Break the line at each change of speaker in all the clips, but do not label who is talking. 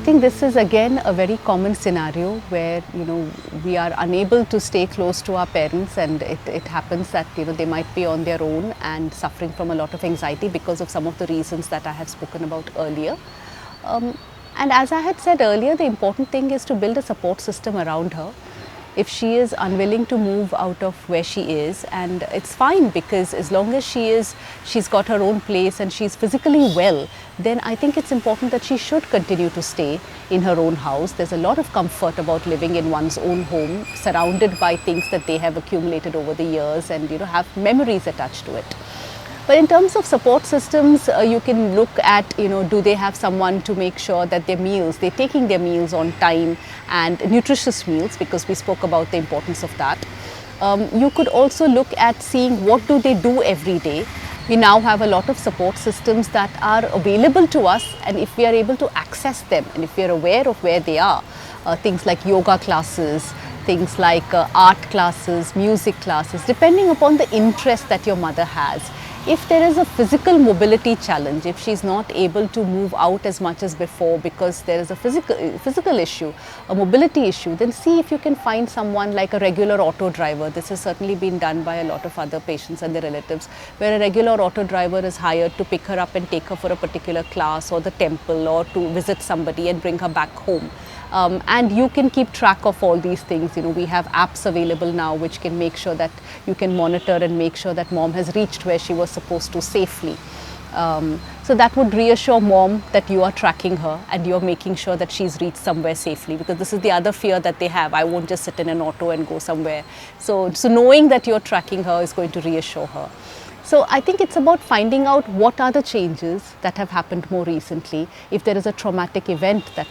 think this is again a very common scenario where we are unable to stay close to our parents, and it happens that they might be on their own and suffering from a lot of anxiety because of some of the reasons that I had spoken about earlier. And as I had said earlier, the important thing is to build a support system around her. If she is unwilling to move out of where she is, and it's fine, because as long as she's got her own place and she's physically well, then I think it's important that she should continue to stay in her own house. There's a lot of comfort about living in one's own home, surrounded by things that they have accumulated over the years, and have memories attached to it. But in terms of support systems, you can look at, do they have someone to make sure that they're taking their meals on time, and nutritious meals, because we spoke about the importance of that. You could also look at seeing what do they do every day. We now have a lot of support systems that are available to us, and if we are able to access them, and if we are aware of where they are, things like yoga classes, things like art classes, music classes, depending upon the interest that your mother has. If there is a physical mobility challenge, if she's not able to move out as much as before because there is a physical issue, a mobility issue, then see if you can find someone like a regular auto driver. This has certainly been done by a lot of other patients and their relatives, where a regular auto driver is hired to pick her up and take her for a particular class or the temple, or to visit somebody and bring her back home. And you can keep track of all these things. We have apps available now which can make sure that you can monitor and make sure that mom has reached where she was supposed to safely. So that would reassure mom that you are tracking her and you're making sure that she's reached somewhere safely, because this is the other fear that they have. I won't just sit in an auto and go somewhere. So knowing that you're tracking her is going to reassure her. So I think it's about finding out what are the changes that have happened more recently. If there is a traumatic event that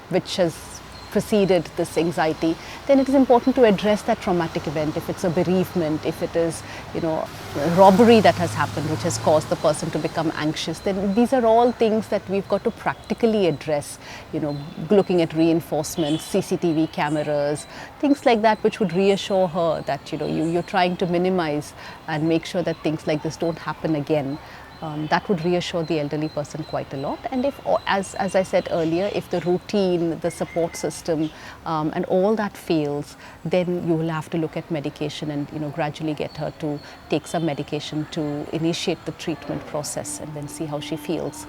which has preceded this anxiety, then it is important to address that traumatic event. If it's a bereavement, if it is a robbery that has happened which has caused the person to become anxious, then these are all things that we've got to practically address. Looking at reinforcements, CCTV cameras, things like that, which would reassure her that you're trying to minimize and make sure that things like this don't happen again. That would reassure the elderly person quite a lot. And if, as I said earlier, if the routine, the support system, and all that fails, then you will have to look at medication and gradually get her to take some medication to initiate the treatment process, and then see how she feels.